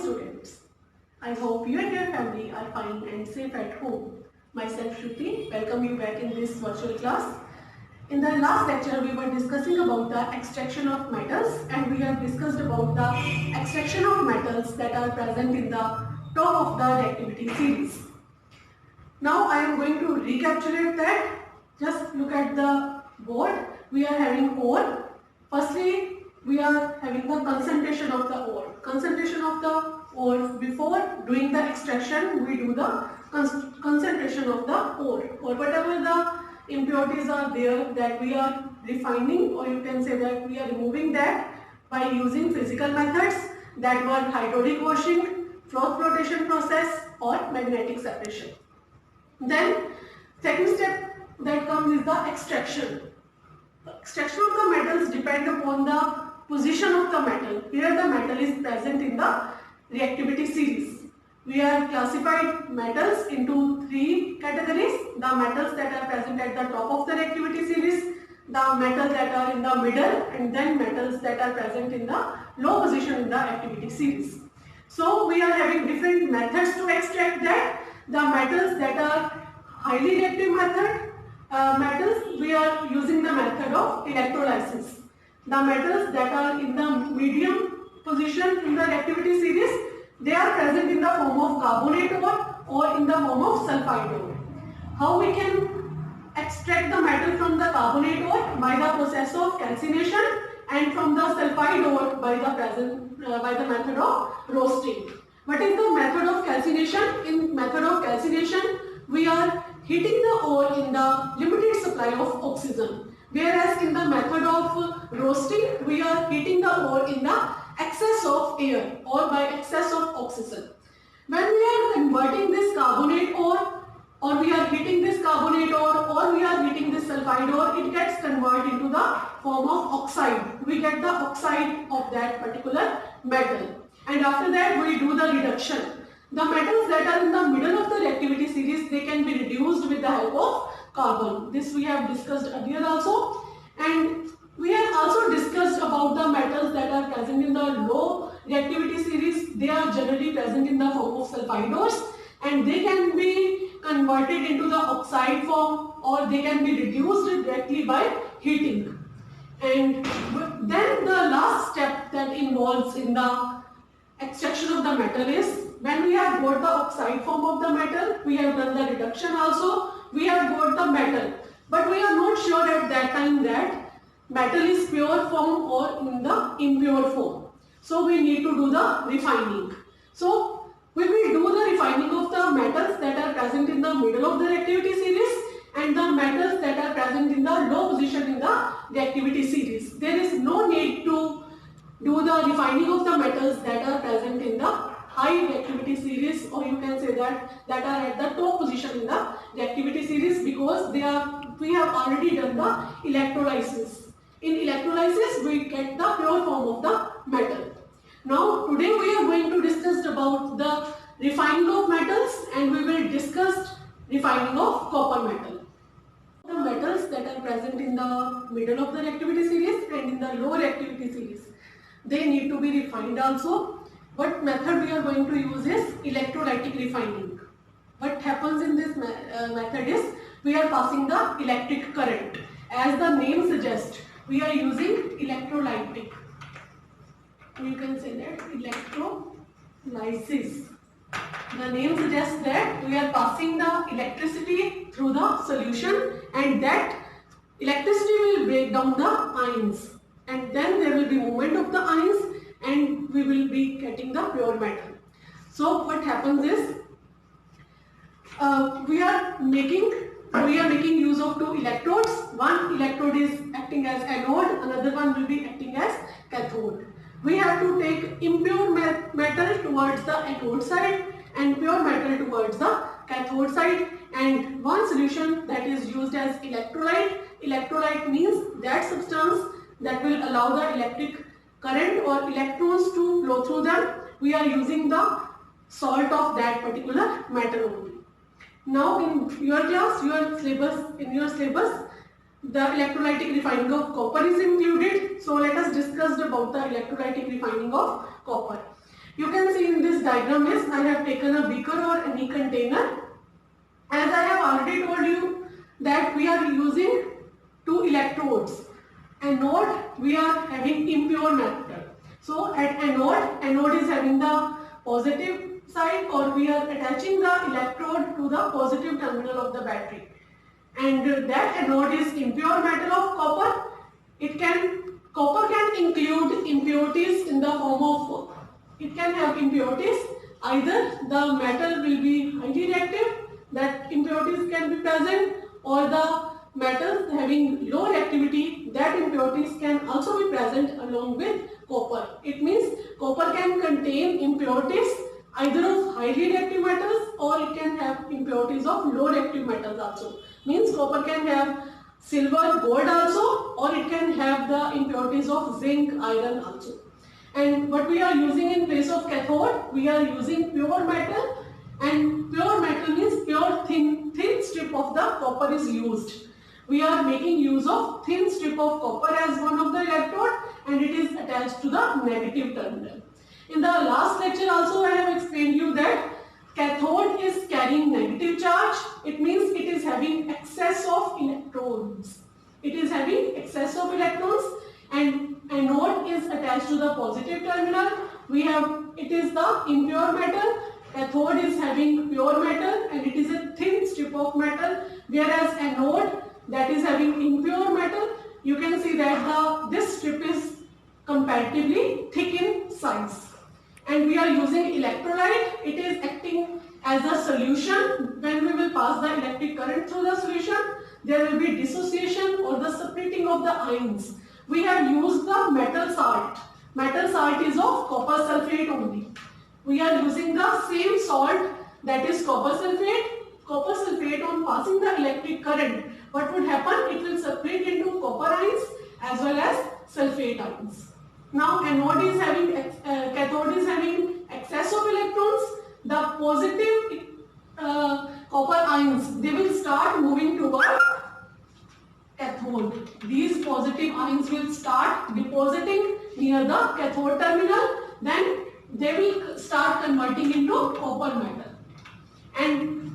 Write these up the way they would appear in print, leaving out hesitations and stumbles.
students. I hope you and your family are fine and safe at home. Myself Shruti, welcome you back in this virtual class. In the last lecture, we were discussing about the extraction of metals, and we have discussed about the extraction of metals that are present in the top of the reactivity series. Now I am going to recapitulate that. Just look at the board. We are having ore. Firstly, we are having the concentration of the ore. Concentration of the ore, before doing the extraction, we do the concentration of the ore, or whatever the impurities are there that we are refining, or you can say that we are removing that by using physical methods that were hydraulic washing, froth flotation process, or magnetic separation. Then second step that comes is the extraction. Extraction of the metals depend upon the position of the metal, where the metal is present in the reactivity series. We have classified metals into three categories: the metals that are present at the top of the reactivity series, the metals that are in the middle, and then metals that are present in the low position in the activity series. So we are having different methods to extract that. The metals that are highly reactive metals, we are using the method of electrolysis. The metals that are in the medium position in the reactivity series, they are present in the form of carbonate ore or in the form of sulfide ore. How we can extract the metal from the carbonate ore? By the process of calcination, and from the sulfide ore by the method of roasting. What is the method of calcination? In method of calcination, we are heating the ore in the limited supply of oxygen, whereas in the method of roasting, we are heating the ore in the excess of air or by excess of oxygen. When we are converting this carbonate ore, or we are heating this carbonate ore, or we are heating this sulfide ore, it gets converted into the form of oxide. We get the oxide of that particular metal. And after that, we do the reduction. The metals that are in the middle of the reactivity series, they can be reduced with the help of carbon. This we have discussed earlier also. And we have also discussed about the metals that are present in the low reactivity series. They are generally present in the form of sulfide ores, and they can be converted into the oxide form, or they can be reduced directly by heating. And then the last step that involves in the extraction of the metal is, when we have got the oxide form of the metal, we have done the reduction also, we have got the metal, but we are not sure at that time that metal is pure form or in the impure form. So we need to do the refining. So we will do the refining of the metals that are present in the middle of the reactivity series and the metals that are present in the low position in the reactivity series. There is no need to do the refining of the metals that are present in the high reactivity series, or you can say that are at the top position in the reactivity series, because we have already done the electrolysis. In electrolysis, we get the pure form of the metal. Now today we are going to discuss about the refining of metals, and we will discuss refining of copper metal. The metals that are present in the middle of the reactivity series and in the low reactivity series, they need to be refined also. What method we are going to use is electrolytic refining. What happens in this method is, we are passing the electric current. As the name suggests, we are using electrolytic. You can say that electrolysis. The name suggests that we are passing the electricity through the solution, and that electricity will break down the ions, and then there will be movement of the ions, and we will be getting the pure metal. So what happens is, we are making use of two electrodes. One electrode is acting as anode, another one will be acting as cathode. We have to take impure metal towards the anode side and pure metal towards the cathode side, and one solution that is used as electrolyte. Electrolyte means that substance that will allow the electric current or electrons to flow through them. We are using the salt of that particular metal only. Now in your class, in your syllabus, the electrolytic refining of copper is included. So let us discuss about the electrolytic refining of copper. You can see in this this diagram is, I have taken a beaker or any container. As I have already told you that we are using two electrodes. Anode, we are having impure metal. So at anode is having the positive side, or we are attaching the electrode to the positive terminal of the battery. And that anode is impure metal of copper. Copper can include impurities in the form of, it can have impurities. Either the metal will be highly reactive, that impurities can be present, or the metals having low reactivity, that impurities can also be present along with copper. It means copper can contain impurities either of highly reactive metals, or it can have impurities of low reactive metals also. Means copper can have silver, gold also, or it can have the impurities of zinc, iron also. And what we are using in place of cathode, we are using pure metal, and pure metal means pure thin strip of the copper is used. We are making use of thin strip of copper as one of the electrode, and it is attached to the negative terminal. In the last lecture also I have explained you that cathode is carrying negative charge. It means it is having excess of electrons. It is having excess of electrons, and anode is attached to the positive terminal. It is the impure metal. Cathode is having pure metal, and it is a thin strip of metal, whereas anode, that is having impure metal, you can see that this strip is comparatively thick in size. And we are using electrolyte. It is acting as a solution. When we will pass the electric current through the solution, there will be dissociation or the separating of the ions. We have used the metal salt. Metal salt is of copper sulfate only. We are using the same salt, that is copper sulfate. Copper sulfate, on passing the electric current, what would happen? It will separate into copper ions as well as sulfate ions. Now cathode is having excess of electrons. The positive copper ions, they will start moving toward cathode. These positive ions will start depositing near the cathode terminal. Then they will start converting into copper metal. And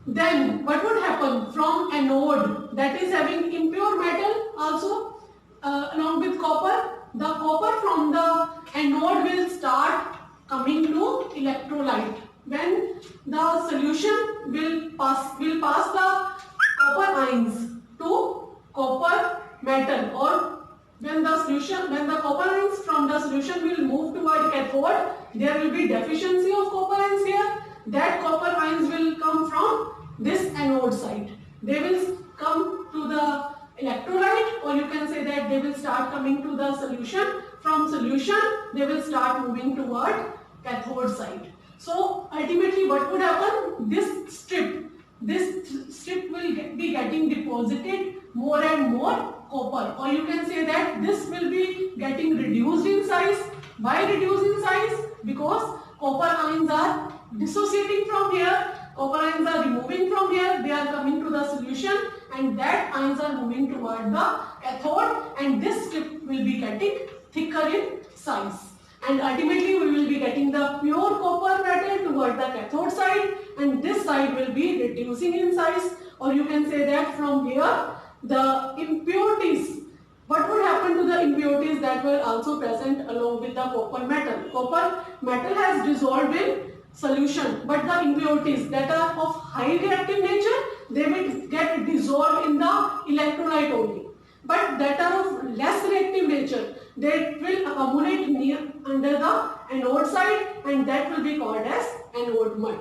then what would happen from anode, that is having impure metal also along with copper? The copper from the anode will start coming to electrolyte. When the solution will pass the copper ions to copper metal, or when the copper ions from the solution will move toward cathode, there will be deficiency of copper ions here. That copper ions will come from this anode side. They will come to the electrolyte, or you can say that they will start coming to the solution. From solution, they will start moving toward cathode side. So ultimately what would happen? This strip will be getting deposited more and more copper, or you can say that this will be getting reduced in size. Why reduced in size? Because copper ions are dissociating from here, copper ions are removing from here, they are coming to the solution, and that ions are moving toward the cathode, and this strip will be getting thicker in size. And ultimately we will be getting the pure copper metal toward the cathode side, and this side will be reducing in size, or you can say that from here the impurities, what would happen to the impurities that were also present along with the copper metal? Copper metal has dissolved in solution, but the impurities that are of high reactive nature, they will get dissolved in the electrolyte only. But that are of less reactive nature, they will accumulate under the anode side, and that will be called as anode mud.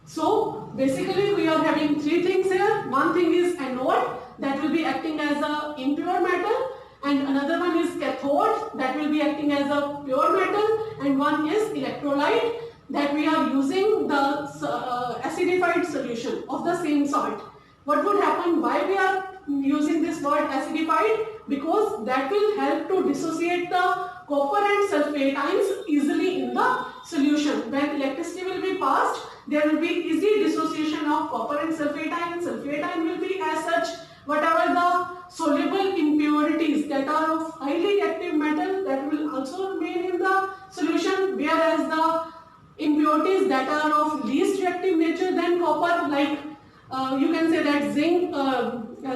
So basically we are having three things here. One thing is anode, that will be acting as a impure metal, and another one is cathode, that will be acting as a pure metal, and one is electrolyte, that we are using the acidified solution of the same salt. What would happen? Why we are using this word acidified? Because that will help to dissociate the copper and sulfate ions easily in the solution. When electricity will be passed, there will be easy dissociation of copper and sulfate ion. Sulfate ion will be as such, whatever the soluble impurities that are of highly reactive metal, that will also remain in the solution, whereas the impurities that are of least reactive nature than copper, like you can say that zinc,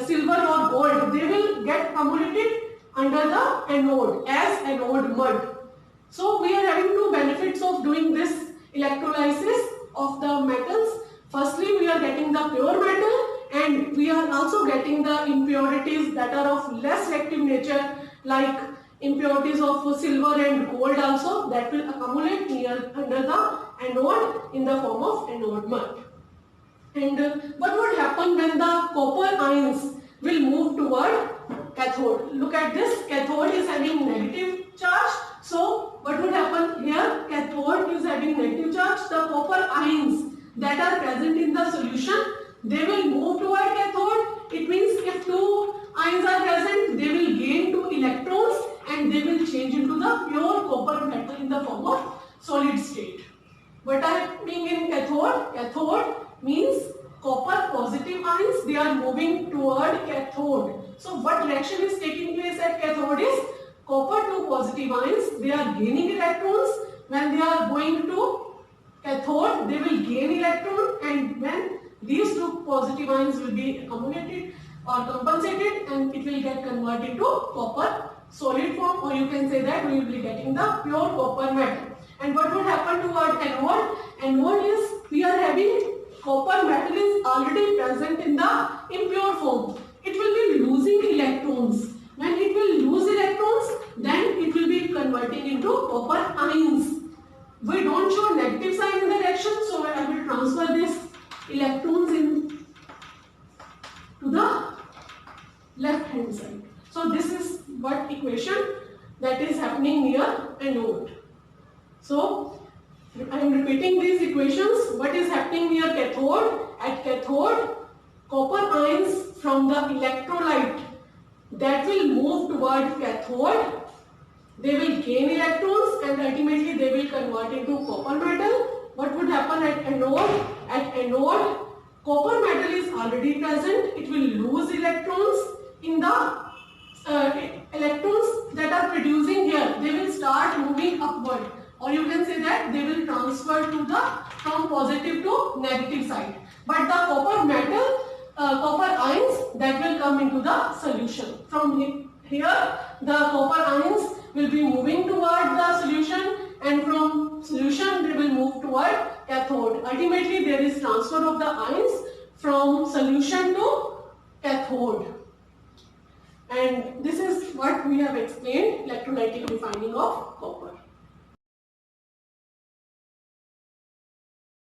silver or gold, they will get accumulated under the anode as anode mud. So we are having two benefits of doing this electrolysis of the metals. Firstly, we are getting the pure metal, and we are also getting the impurities that are of less reactive nature, like impurities of silver and gold also, that will accumulate under the anode in the form of anode mud. And what would happen when the copper ions will move toward cathode? Look at this, cathode is having negative charge. So what would happen here? Cathode is having negative charge. The copper ions that are present in the solution, they will move toward cathode. It means if two ions are present, they will gain two electrons and they will change into the pure copper metal in the form of solid state. What I mean in cathode? Cathode means copper positive ions, they are moving toward cathode. So what reaction is taking place at cathode is copper 2 positive ions, they are gaining electrons. When they are going to cathode, they will gain electron, and when these two positive ions will be accumulated or compensated, and it will get converted to copper solid form, or you can say that we will be getting the pure copper metal. And what would happen toward anode? Anode is, we are having copper metal is already present in the impure form. It will be losing electrons. When it will lose electrons, then it will be converting into copper ions. We don't show negative sign in the reaction, so I will transfer this electrons in to the left hand side. So this is what equation that is happening near anode. So I am repeating these equations. What is happening near cathode? At cathode, copper ions from the electrolyte that will move toward cathode, they will gain electrons and ultimately they will convert into copper metal. What would happen at anode? At anode, copper metal is already present. It will lose electrons. In the electrons that are producing here, they will start moving upward, or you can say that they will transfer to the from positive to negative side. But the copper metal, copper ions, that will come into the solution. From here, the copper ions will be moving toward the solution, and from solution they will move toward cathode. Ultimately, there is transfer of the ions from solution to cathode. And this is what we have explained, electrolytic refining of copper.